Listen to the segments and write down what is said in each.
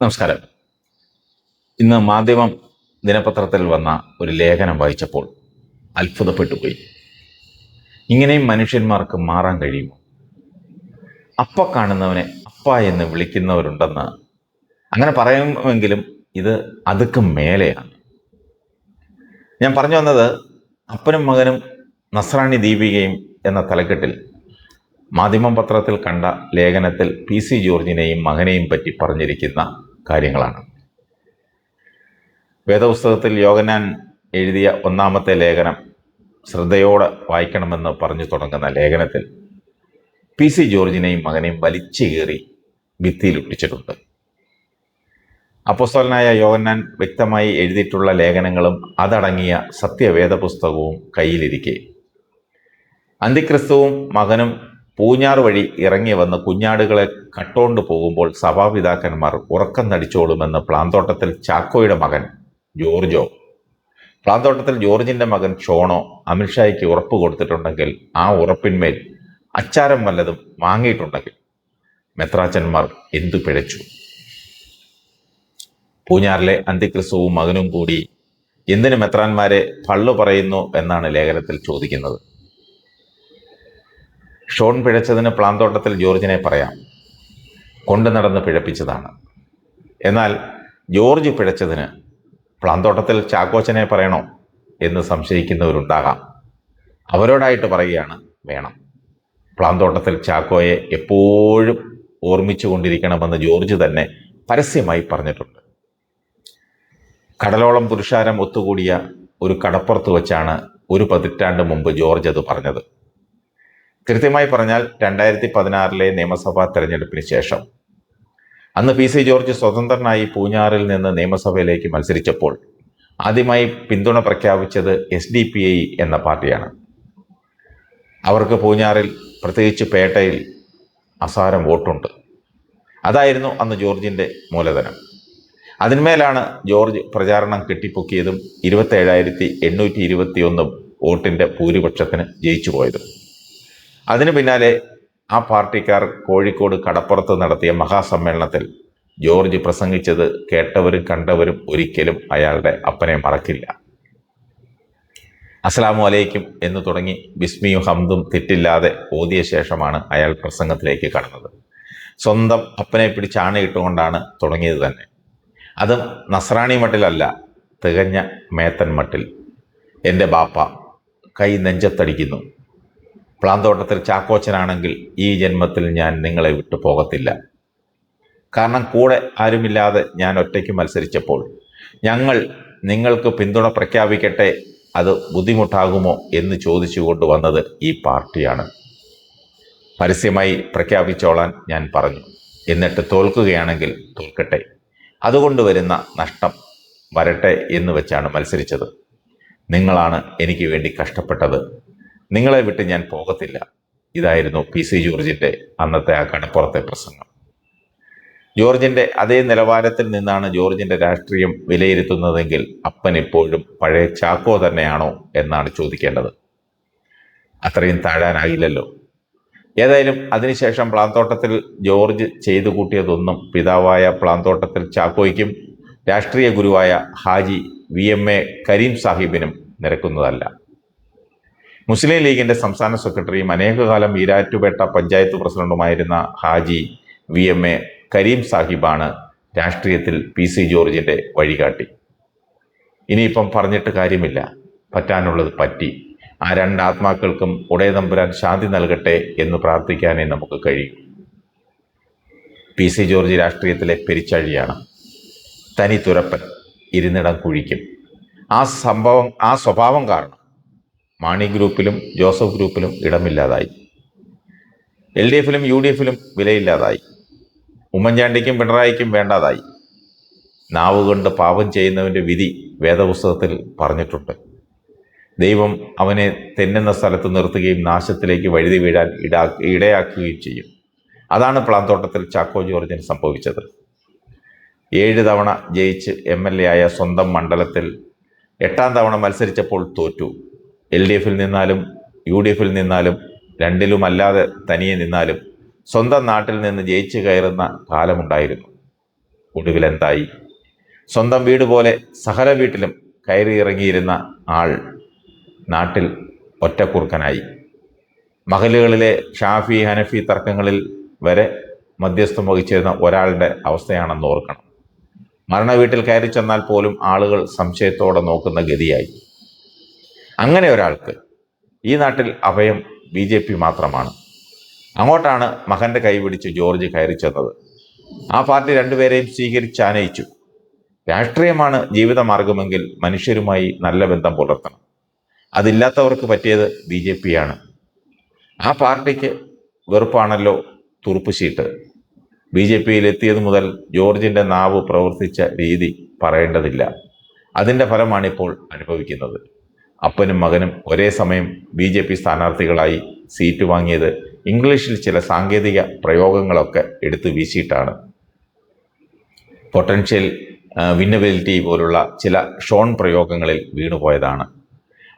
നമസ്കാരം. ഇന്ന് മാധ്യമം ദിനപത്രത്തിൽ വന്ന ഒരു ലേഖനം വായിച്ചപ്പോൾ അത്ഭുതപ്പെട്ടുപോയി. ഇങ്ങനെയും മനുഷ്യന്മാർക്ക് മാറാൻ കഴിയുമോ? അപ്പ കാണുന്നവനെ അപ്പ എന്ന് വിളിക്കുന്നവരുണ്ടെന്ന് അങ്ങനെ പറയുമെങ്കിലും ഇത് അതുക്കും മേലെയാണ്. ഞാൻ പറഞ്ഞു വന്നത്, അപ്പനും മകനും നസ്രാണി ദീപികയും എന്ന തലക്കെട്ടിൽ മാധ്യമം പത്രത്തിൽ കണ്ട ലേഖനത്തിൽ PC ജോർജിനെയും മകനെയും പറ്റി പറഞ്ഞിരിക്കുന്ന കാര്യങ്ങളാണ്. വേദപുസ്തകത്തിൽ യോഹന്നാൻ എഴുതിയ ഒന്നാമത്തെ ലേഖനം ശ്രദ്ധയോടെ വായിക്കണമെന്ന് പറഞ്ഞു തുടങ്ങുന്ന ലേഖനത്തിൽ PC ജോർജിനെയും മകനെയും വലിച്ചു കീറി ഭിത്തിയിൽ ഒട്ടിച്ചിട്ടുണ്ട്. അപ്പോസ്തലനായ യോഹന്നാൻ വ്യക്തമായി എഴുതിയിട്ടുള്ള ലേഖനങ്ങളും അതടങ്ങിയ സത്യവേദ പുസ്തകവും കയ്യിലിരിക്കെ അന്തിക്രിസ്തുവും മകനും പൂഞ്ഞാർ വഴി ഇറങ്ങി വന്ന് കുഞ്ഞാടുകളെ കട്ടോണ്ട് പോകുമ്പോൾ സഭാപിതാക്കന്മാർ ഉറക്കം നടിച്ചോളുമെന്ന് പ്ലാന്തോട്ടത്തിൽ ചാക്കോയുടെ മകൻ ജോർജോ, പ്ലാന്തോട്ടത്തിൽ ജോർജിന്റെ മകൻ ഷോണോ അമിത്ഷായ്ക്ക് ഉറപ്പ് കൊടുത്തിട്ടുണ്ടെങ്കിൽ ആ ഉറപ്പിന്മേൽ അച്ചാരം വല്ലതും വാങ്ങിയിട്ടുണ്ടെങ്കിൽ മെത്രാച്ചന്മാർ എന്തു പിഴച്ചു? പൂഞ്ഞാറിലെ അന്തിക്രിസ്തുവും മകനും കൂടി എന്തിന് മെത്രാന്മാരെ പള്ളു പറയുന്നു എന്നാണ് ലേഖനത്തിൽ ചോദിക്കുന്നത്. ഷോൺ പിഴച്ചതിന് പ്ലാന്തോട്ടത്തിൽ ജോർജിനെ പറയാം, കൊണ്ടു നടന്ന് പിഴപ്പിച്ചതാണ്. എന്നാൽ ജോർജ് പിഴച്ചതിന് പ്ലാന്തോട്ടത്തിൽ ചാക്കോച്ചനെ പറയണോ എന്ന് സംശയിക്കുന്നവരുണ്ടാകാം. അവരോടായിട്ട് പറയുകയാണ്, വേണം. പ്ലാന്തോട്ടത്തിൽ ചാക്കോയെ എപ്പോഴും ഓർമ്മിച്ചു കൊണ്ടിരിക്കണമെന്ന് ജോർജ് തന്നെ പരസ്യമായി പറഞ്ഞിട്ടുണ്ട്. കടലോളം പുരുഷാരം ഒത്തുകൂടിയ ഒരു കടപ്പുറത്ത് വെച്ചാണ് ഒരു പതിറ്റാണ്ട് മുമ്പ് ജോർജ് അത് പറഞ്ഞത്. കൃത്യമായി പറഞ്ഞാൽ 2016 നിയമസഭാ തെരഞ്ഞെടുപ്പിന് ശേഷം. അന്ന് PC ജോർജ് സ്വതന്ത്രനായി പൂഞ്ഞാറിൽ നിന്ന് നിയമസഭയിലേക്ക് മത്സരിച്ചപ്പോൾ ആദ്യമായി പിന്തുണ പ്രഖ്യാപിച്ചത് SDPI എന്ന പാർട്ടിയാണ്. അവർക്ക് പൂഞ്ഞാറിൽ, പ്രത്യേകിച്ച് പേട്ടയിൽ അസാരം വോട്ടുണ്ട്. അതായിരുന്നു അന്ന് ജോർജിൻ്റെ മൂലധനം. അതിന്മേലാണ് ജോർജ് പ്രചാരണം കെട്ടിപ്പൊക്കിയതും 27,821 വോട്ടിൻ്റെ ഭൂരിപക്ഷത്തിന് ജയിച്ചു പോയതും. അതിനു പിന്നാലെ ആ പാർട്ടിക്കാർ കോഴിക്കോട് കടപ്പുറത്ത് നടത്തിയ മഹാസമ്മേളനത്തിൽ ജോർജ് പ്രസംഗിച്ചത് കേട്ടവരും കണ്ടവരും ഒരിക്കലും അയാളുടെ അപ്പനെ മറക്കില്ല. അസ്സലാമു അലൈക്കും എന്ന് തുടങ്ങി ബിസ്മിയും ഹംദും തെറ്റില്ലാതെ ഓതിയ ശേഷമാണ് അയാൾ പ്രസംഗത്തിലേക്ക് കടന്നത്. സ്വന്തം അപ്പനെ പിടിച്ച് ആണയിട്ടുകൊണ്ടാണ് തുടങ്ങിയത് തന്നെ. അതും നസ്രാണി മട്ടിലല്ല, തികഞ്ഞ മേത്തൻ മട്ടിൽ. എൻ്റെ ബാപ്പ കൈ നെഞ്ചത്തടിക്കുന്നു. പ്ലാന്തോട്ടത്തിൽ ചാക്കോച്ചനാണെങ്കിൽ ഈ ജന്മത്തിൽ ഞാൻ നിങ്ങളെ വിട്ടു പോകത്തില്ല. കാരണം കൂടെ ആരുമില്ലാതെ ഞാൻ ഒറ്റയ്ക്ക് മത്സരിച്ചപ്പോൾ ഞങ്ങൾ നിങ്ങൾക്ക് പിന്തുണ പ്രഖ്യാപിക്കട്ടെ, അത് ബുദ്ധിമുട്ടാകുമോ എന്ന് ചോദിച്ചുകൊണ്ട് വന്നത് ഈ പാർട്ടിയാണ്. പരസ്യമായി പ്രഖ്യാപിച്ചോളാൻ ഞാൻ പറഞ്ഞു. എന്നിട്ട് തോൽക്കുകയാണെങ്കിൽ തോൽക്കട്ടെ, അതുകൊണ്ട് വരുന്ന നഷ്ടം വരട്ടെ എന്ന് വെച്ചാണ് മത്സരിച്ചത്. നിങ്ങളാണ് എനിക്ക് വേണ്ടി കഷ്ടപ്പെട്ടത്, നിങ്ങളെ വിട്ട് ഞാൻ പോകത്തില്ല. ഇതായിരുന്നു PC ജോർജിൻ്റെ അന്നത്തെ ആ കടപ്പുറത്തെ പ്രസംഗം. ജോർജിൻ്റെ അതേ നിലവാരത്തിൽ നിന്നാണ് ജോർജിൻ്റെ രാഷ്ട്രീയം വിലയിരുത്തുന്നതെങ്കിൽ അപ്പൻ ഇപ്പോഴും പഴയ ചാക്കോ തന്നെയാണോ എന്നാണ് ചോദിക്കേണ്ടത്. അത്രയും താഴാനായില്ലല്ലോ. ഏതായാലും അതിനുശേഷം പ്ലാന്തോട്ടത്തിൽ ജോർജ് ചെയ്തു കൂട്ടിയതൊന്നും പിതാവായ പ്ലാന്തോട്ടത്തിൽ ചാക്കോയ്ക്കും രാഷ്ട്രീയ ഗുരുവായ ഹാജി VMA കരീം സാഹിബിനും നിരക്കുന്നതല്ല. മുസ്ലിം ലീഗിൻ്റെ സംസ്ഥാന സെക്രട്ടറിയും അനേകകാലം ഈരാറ്റുപേട്ട പഞ്ചായത്ത് പ്രസിഡന്റുമായിരുന്ന ഹാജി VMA കരീം സാഹിബാണ് രാഷ്ട്രീയത്തിൽ PC ജോർജിൻ്റെ വഴികാട്ടി. ഇനിയിപ്പം പറഞ്ഞിട്ട് കാര്യമില്ല, പറ്റാനുള്ളത് പറ്റി. ആ രണ്ടാത്മാക്കൾക്കും ഉടയതമ്പുരാൻ ശാന്തി നൽകട്ടെ എന്ന് പ്രാർത്ഥിക്കാനേ നമുക്ക് കഴിയും. PC ജോർജ് രാഷ്ട്രീയത്തിലെ പെരിച്ചഴിയാണ്. തനി തുരപ്പൻ, ഇരുന്നിടം കുഴിക്കും. ആ സ്വഭാവം കാരണം മാണി ഗ്രൂപ്പിലും ജോസഫ് ഗ്രൂപ്പിലും ഇടമില്ലാതായി. LDFിലും UDFിലും വിലയില്ലാതായി. ഉമ്മൻചാണ്ടിക്കും പിണറായിക്കും വേണ്ടാതായി. നാവുകൊണ്ട് പാപം ചെയ്യുന്നവൻ്റെ വിധി വേദപുസ്തകത്തിൽ പറഞ്ഞിട്ടുണ്ട്. ദൈവം അവനെ തെന്നുന്ന സ്ഥലത്ത് നിർത്തുകയും നാശത്തിലേക്ക് വഴുതി വീഴാൻ ഇടയാക്കുകയും ചെയ്യും. അതാണ് പ്ലാന്തോട്ടത്തിൽ ചാക്കോ ജോർജിന് സംഭവിച്ചത്. 7 തവണ ജയിച്ച് MLA ആയ സ്വന്തം മണ്ഡലത്തിൽ 8ാം തവണ മത്സരിച്ചപ്പോൾ തോറ്റു. LDFിൽ നിന്നാലും UDFിൽ നിന്നാലും രണ്ടിലുമല്ലാതെ തനിയെ നിന്നാലും സ്വന്തം നാട്ടിൽ നിന്ന് ജയിച്ചു കയറുന്ന കാലമുണ്ടായിരുന്നു. ഒടുവിലെന്തായി? സ്വന്തം വീട് പോലെ സകല വീട്ടിലും കയറി ഇറങ്ങിയിരുന്ന ആൾ നാട്ടിൽ ഒറ്റക്കുറുക്കനായി. മഹലുകളിലെ ഷാഫി ഹനഫി തർക്കങ്ങളിൽ വരെ മധ്യസ്ഥം വഹിച്ചിരുന്ന ഒരാളുടെ അവസ്ഥയാണെന്ന് ഓർക്കണം. മരണ വീട്ടിൽ കയറി ചെന്നാൽ പോലും ആളുകൾ സംശയത്തോടെ നോക്കുന്ന ഗതിയായി. അങ്ങനെ ഒരാൾക്ക് ഈ നാട്ടിൽ അഭയം BJP മാത്രമാണ്. അങ്ങോട്ടാണ് മകന്റെ കൈപിടിച്ച് ജോർജ് കയറി ചെന്നത്. ആ പാർട്ടി രണ്ടുപേരെയും സ്വീകരിച്ചാനയിച്ചു. രാഷ്ട്രീയമാണ് ജീവിതമാർഗമെങ്കിൽ മനുഷ്യരുമായി നല്ല ബന്ധം പുലർത്തണം. അതില്ലാത്തവർക്ക് പറ്റിയത് BJP-യാണ്. ആ പാർട്ടിക്ക് വെറുപ്പാണല്ലോ തുറുപ്പുശീട്ട്. BJP-യിൽ എത്തിയത് മുതൽ ജോർജിന്റെ നാവ് പ്രവർത്തിച്ച രീതി പറയേണ്ടതില്ല. അതിൻ്റെ ഫലമാണിപ്പോൾ അനുഭവിക്കുന്നത്. അപ്പനും മകനും ഒരേ സമയം BJP സ്ഥാനാർത്ഥികളായി സീറ്റ് വാങ്ങിയത് ഇംഗ്ലീഷിൽ ചില സാങ്കേതിക പ്രയോഗങ്ങളൊക്കെ എടുത്തു വീശിയിട്ടാണ്. പൊട്ടൻഷ്യൽ വിന്നബിലിറ്റി പോലുള്ള ചില ഷോൺ പ്രയോഗങ്ങളിൽ വീണുപോയതാണ്.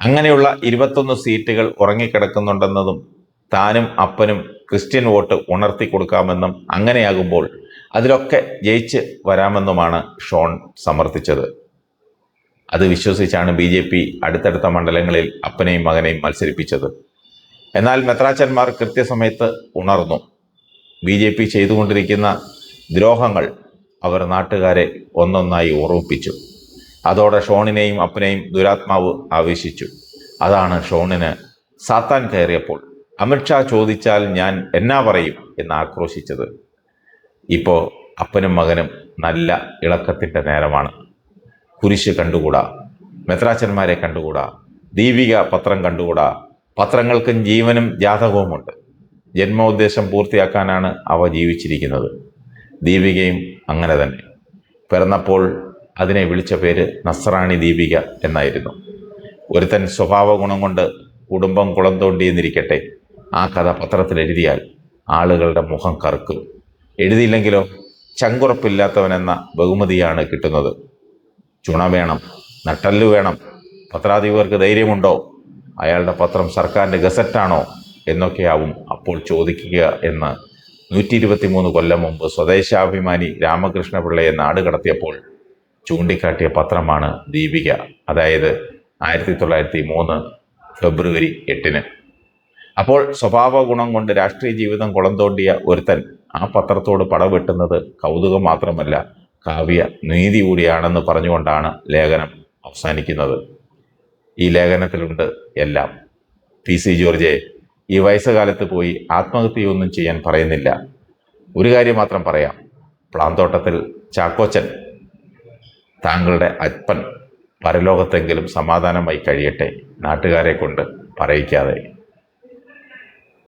അങ്ങനെയുള്ള 21 സീറ്റുകൾ ഉറങ്ങിക്കിടക്കുന്നുണ്ടെന്നതും താനും അപ്പനും ക്രിസ്ത്യൻ വോട്ട് ഉണർത്തി കൊടുക്കാമെന്നും അങ്ങനെയാകുമ്പോൾ അതിലൊക്കെ ജയിച്ച് വരാമെന്നുമാണ് ഷോൺ സമർത്ഥിച്ചത്. അത് വിശ്വസിച്ചാണ് BJP അടുത്തടുത്ത മണ്ഡലങ്ങളിൽ അപ്പനെയും മകനെയും മത്സരിപ്പിച്ചത്. എന്നാൽ മെത്രാച്ചന്മാർ കൃത്യസമയത്ത് ഉണർന്നു. BJP ചെയ്തുകൊണ്ടിരിക്കുന്ന ദ്രോഹങ്ങൾ അവർ നാട്ടുകാരെ ഒന്നൊന്നായി ഓർമ്മിപ്പിച്ചു. അതോടെ ഷോണിനെയും അപ്പനെയും ദുരാത്മാവ് ആവേശിച്ചു. അതാണ് ഷോണിന് സാത്താൻ കയറിയപ്പോൾ അമിത്ഷാ ചോദിച്ചാൽ ഞാൻ എന്നാ പറയും എന്ന് ആക്രോശിച്ചത്. ഇപ്പോൾ അപ്പനും മകനും നല്ല ഇളക്കത്തിൻ്റെ നേരമാണ്. കുരിശ് കണ്ടുകൂടാ, മെത്രാച്ചന്മാരെ കണ്ടുകൂടാ, ദീപിക പത്രം കണ്ടുകൂടാ. പത്രങ്ങൾക്കും ജീവനും ജാതകവുമുണ്ട്. ജന്മോദ്ദേശം പൂർത്തിയാക്കാനാണ് അവ ജീവിച്ചിരിക്കുന്നത്. ദീപികയും അങ്ങനെ തന്നെ. പിറന്നപ്പോൾ അതിനെ വിളിച്ച പേര് നസ്രാണി ദീപിക എന്നായിരുന്നു. ഒരുത്തൻ സ്വഭാവ ഗുണം കൊണ്ട് കുടുംബം കുളം തോണ്ടിയെന്നിരിക്കട്ടെ, ആ കഥ പത്രത്തിൽ എഴുതിയാൽ ആളുകളുടെ മുഖം കറുക്കും. എഴുതിയില്ലെങ്കിലോ ചങ്കുറപ്പില്ലാത്തവനെന്ന ബഹുമതിയാണ് കിട്ടുന്നത്. ചുണ വേണം, നട്ടല്ലു വേണം. പത്രാധിപർക്ക് ധൈര്യമുണ്ടോ? അയാളുടെ പത്രം സർക്കാരിൻ്റെ ഗസറ്റാണോ എന്നൊക്കെയാവും അപ്പോൾ ചോദിക്കുക എന്ന് 123 കൊല്ലം മുമ്പ് സ്വദേശാഭിമാനി രാമകൃഷ്ണപിള്ളയെ നാട് കടത്തിയപ്പോൾ ചൂണ്ടിക്കാട്ടിയ പത്രമാണ് ദീപിക. അതായത് 1903 ഫെബ്രുവരി 8. അപ്പോൾ സ്വഭാവ ഗുണം കൊണ്ട് രാഷ്ട്രീയ ജീവിതം കുളം തോണ്ടിയ ഒരുത്തൻ ആ പത്രത്തോട് പടവെട്ടുന്നത് കൗതുകം മാത്രമല്ല, കാവ്യ നീതി കൂടിയാണെന്ന് പറഞ്ഞുകൊണ്ടാണ് ലേഖനം അവസാനിക്കുന്നത്. ഈ ലേഖനത്തിലുണ്ട് എല്ലാം. PC ജോർജെ, ഈ വയസ്സുകാലത്ത് പോയി ആത്മഹത്യയൊന്നും ചെയ്യാൻ പറയുന്നില്ല. ഒരു കാര്യം മാത്രം പറയാം. പ്ലാന്തോട്ടത്തിൽ ചാക്കോച്ചൻ, താങ്കളുടെ അപ്പൻ പരലോകത്തെങ്കിലും സമാധാനമായി കഴിയട്ടെ, നാട്ടുകാരെ കൊണ്ട് പറയിക്കാതെ.